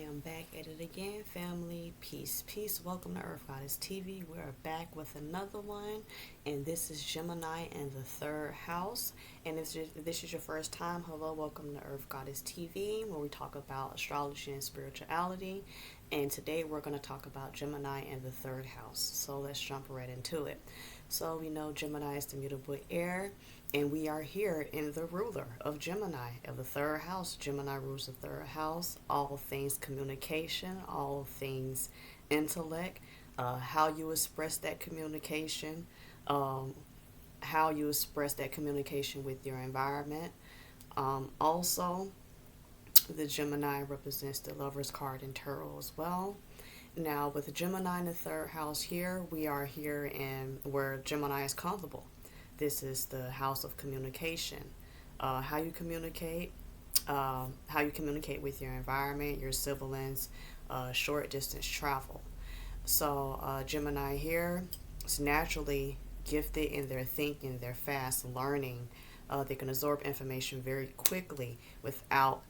am back at it again, family. Peace, peace. Welcome to Earth Goddess TV. We are back with another one, and this is Gemini in the third house. And if this is your first time, hello, welcome to Earth Goddess TV, where we talk about astrology and spirituality. And today we're going to talk about Gemini in the third house. So let's jump right into it. So we know Gemini is the mutable air, and we are here in the ruler of Gemini of the third house. Gemini rules the third house. All things communication, all things intellect, how you express that communication, how you express that communication with your environment. Also, the Gemini represents the Lover's card in tarot as well. Now, with the Gemini in the third house here, we are here in where Gemini is comfortable. This is the house of communication. How you communicate, with your environment, your siblings, short distance travel. So Gemini here is naturally gifted in their thinking. They're fast learning. They can absorb information very quickly without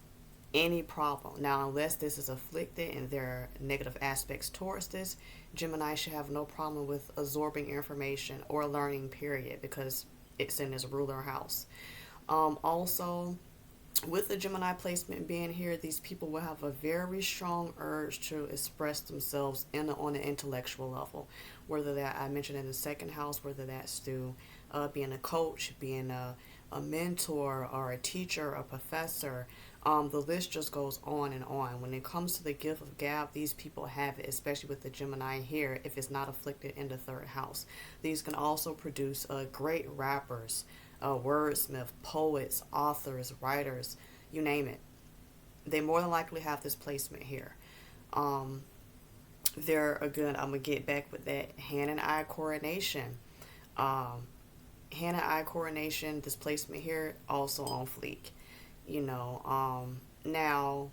any problem. Now, unless this is afflicted and there are negative aspects towards this, Gemini should have no problem with absorbing information or learning, period, because it's in his ruler house. Also, with the Gemini placement being here, these people will have a very strong urge to express themselves on an intellectual level. Whether that I mentioned in the second house, whether that's through being a coach, being a mentor, or a teacher, a professor. The list just goes on and on. When it comes to the gift of gab, these people have it, especially with the Gemini here, if it's not afflicted in the third house. These can also produce great rappers, wordsmith, poets, authors, writers, you name it. They more than likely have this placement here. They're a good, I'm going to get back with that hand and eye coordination. Hand and eye coordination, this placement here, also on fleek. Now,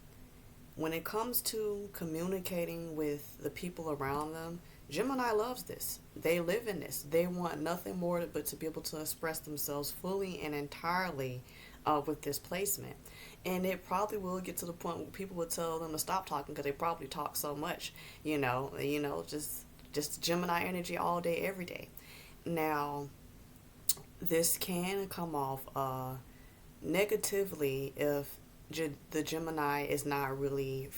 when it comes to communicating with the people around them, Gemini loves this. They live in this. They want nothing more but to be able to express themselves fully and entirely with this placement. And it probably will get to the point where people will tell them to stop talking because they probably talk so much, just Gemini energy all day, every day. Now, this can come off negatively if the Gemini is not really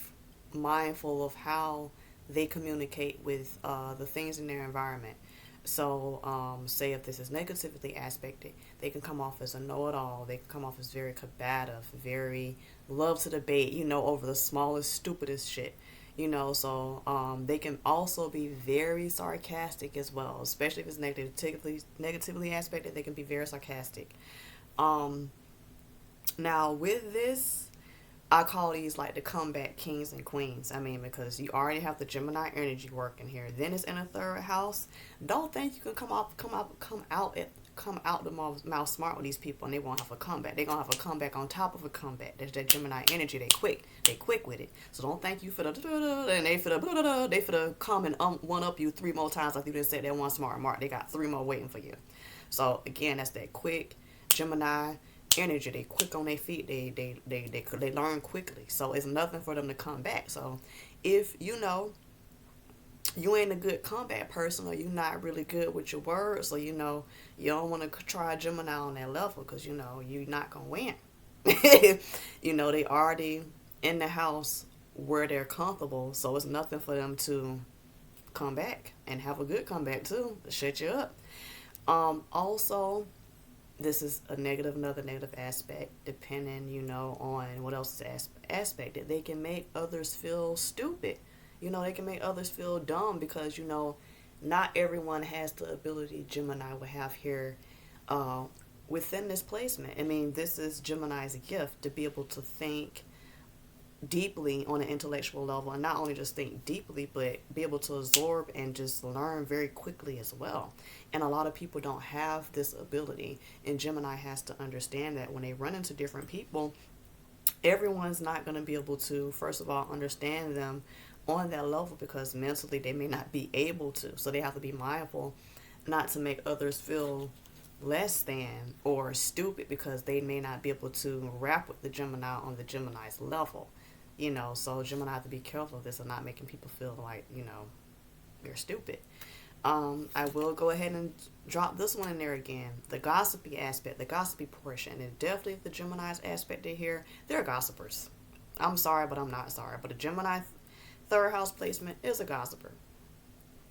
mindful of how they communicate with the things in their environment. So, say if this is negatively aspected, they can come off as a know-it-all. They can come off as very combative, very love to debate, over the smallest, stupidest shit. So they can also be very sarcastic as well, especially if it's negatively aspected. They can be very sarcastic. Now, with this, I call these like the comeback kings and queens. Because you already have the Gemini energy working here. Then it's in a third house. Don't think you can come out the mouth smart with these people and they won't have a comeback. They're gonna have a comeback on top of a comeback. There's that Gemini energy. They quick with it. So don't think you finna and they finna come and one up you 3 more times like you didn't say that one smart mark. They got 3 more waiting for you. So again, that's that quick Gemini energy. They quick on their feet. They learn quickly. So it's nothing for them to come back. So if you ain't a good comeback person, or you're not really good with your words, or you don't want to try Gemini on that level because you're not gonna win. They already in the house where they're comfortable, so it's nothing for them to come back and have a good comeback too to shut you up. Also, this is another negative aspect, depending, on what else is aspected. They can make others feel stupid. They can make others feel dumb because, not everyone has the ability Gemini will have here within this placement. This is Gemini's gift, to be able to think deeply on an intellectual level, and not only just think deeply, but be able to absorb and just learn very quickly as well. And a lot of people don't have this ability, and Gemini has to understand that when they run into different people, everyone's not going to be able to, first of all, understand them on that level because mentally they may not be able to. So they have to be mindful not to make others feel less than or stupid because they may not be able to rap with the Gemini on the Gemini's level. So Gemini have to be careful of this and not making people feel like, you're stupid. I will go ahead and drop this one in there again. The gossipy aspect, the gossipy portion, and definitely the Gemini's aspect in here, they're gossipers. I'm sorry, but I'm not sorry. But a Gemini third house placement is a gossiper.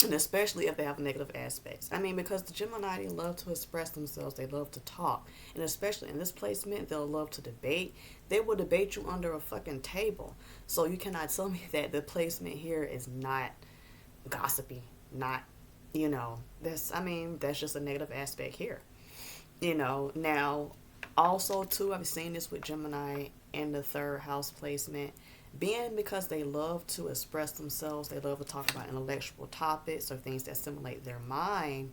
And especially if they have negative aspects. I mean, because the Gemini, they love to express themselves. They love to talk. And especially in this placement, they'll love to debate. They will debate you under a fucking table. So you cannot tell me that the placement here is not gossipy. Not, that's just a negative aspect here. Now, also, too, I've seen this with Gemini in the third house placement. Being because they love to express themselves, they love to talk about intellectual topics or things that stimulate their mind,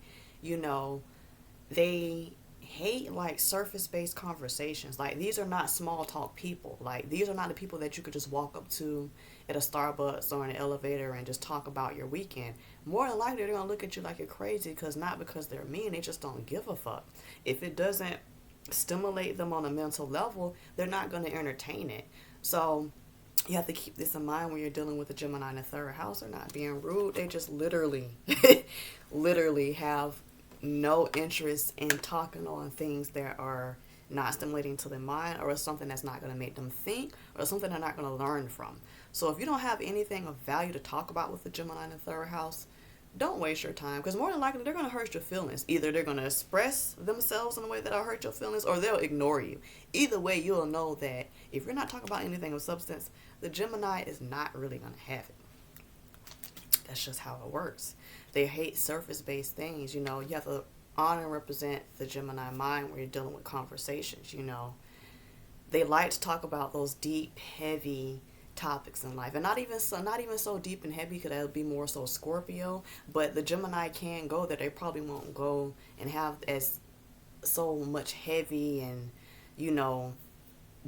they hate like surface based conversations. Like, these are not small talk people. Like, these are not the people that you could just walk up to at a Starbucks or in an elevator and just talk about your weekend. More than likely, they're going to look at you like you're crazy, not because they're mean, they just don't give a fuck. If it doesn't stimulate them on a mental level, they're not going to entertain it. So you have to keep this in mind when you're dealing with a Gemini in the third house. They're not being rude. They just literally have no interest in talking on things that are not stimulating to their mind, or something that's not going to make them think, or something they're not going to learn from. So if you don't have anything of value to talk about with the Gemini in the third house, don't waste your time, because more than likely they're going to hurt your feelings. Either they're going to express themselves in a way that'll hurt your feelings, or they'll ignore you. Either way, you'll know that if you're not talking about anything of substance, the Gemini is not really going to have it. That's just how it works. They hate surface-based things. You have to honor and represent the Gemini mind when you're dealing with conversations. They like to talk about those deep, heavy topics in life, and not even so deep and heavy, because that would be more so Scorpio. But the Gemini can go there. They probably won't go and have as so much heavy and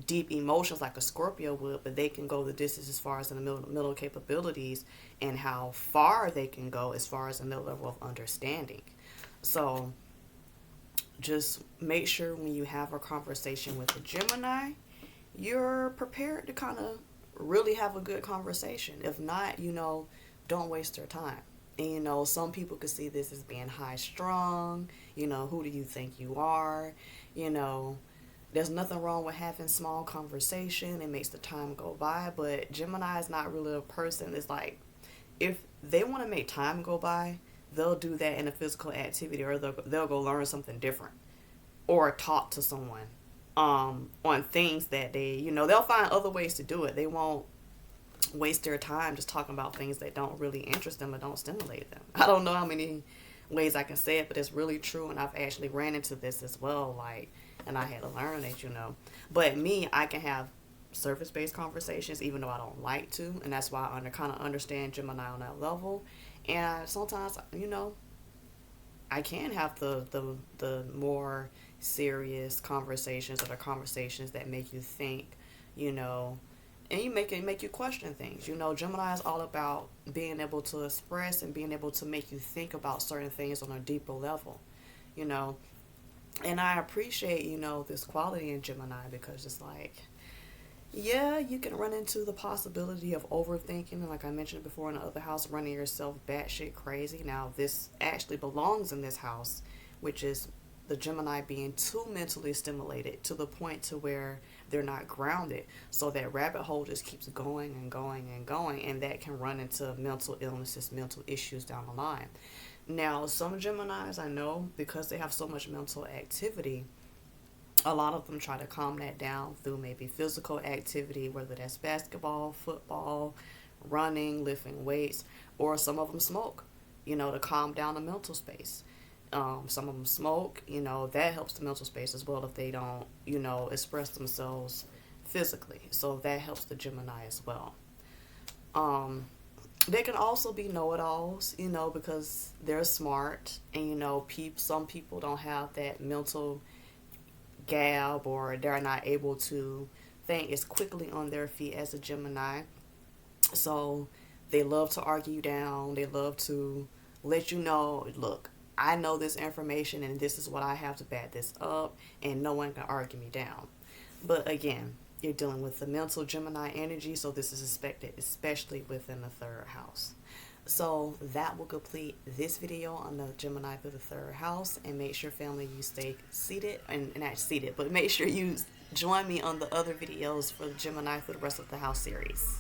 deep emotions like a Scorpio would, but they can go the distance as far as in the middle capabilities, and how far they can go as far as the middle level of understanding. So just make sure when you have a conversation with a Gemini, you're prepared to kind of really have a good conversation. If not, don't waste their time. And some people could see this as being high strung. Who do you think you are? There's nothing wrong with having small conversation. It makes the time go by. But Gemini is not really a person. It's like, if they want to make time go by, they'll do that in a physical activity, or they'll go learn something different, or talk to someone on things that they'll find other ways to do it. They won't waste their time just talking about things that don't really interest them or don't stimulate them. I don't know how many ways I can say it, but it's really true, and I've actually ran into this as well, and I had to learn that, But me, I can have surface-based conversations even though I don't like to, and that's why I kind of understand Gemini on that level. And sometimes, I can have the more serious conversations, or the conversations that make you think, and make you question things. Gemini is all about being able to express and being able to make you think about certain things on a deeper level, And I appreciate, this quality in Gemini, because it's like, yeah, you can run into the possibility of overthinking, and like I mentioned before in the other house, running yourself batshit crazy. Now, this actually belongs in this house, which is the Gemini being too mentally stimulated to the point to where they're not grounded. So that rabbit hole just keeps going and going and going, and that can run into mental illnesses, mental issues down the line. Now, some Geminis, I know, because they have so much mental activity, a lot of them try to calm that down through maybe physical activity, whether that's basketball, football, running, lifting weights, or some of them smoke, to calm down the mental space. Some of them smoke, that helps the mental space as well if they don't, express themselves physically. So that helps the Gemini as well. They can also be know-it-alls, because they're smart, and, some people don't have that mental gap, or they're not able to think as quickly on their feet as a Gemini. So they love to argue you down. They love to let you know, look, I know this information, and this is what I have to back this up, and no one can argue me down. But again, You're dealing with the mental Gemini energy, so this is expected, especially within the third house. So that will complete this video on the Gemini through the third house. And make sure, family, you stay seated, and not seated, but make sure you join me on the other videos for the Gemini through the rest of the house series.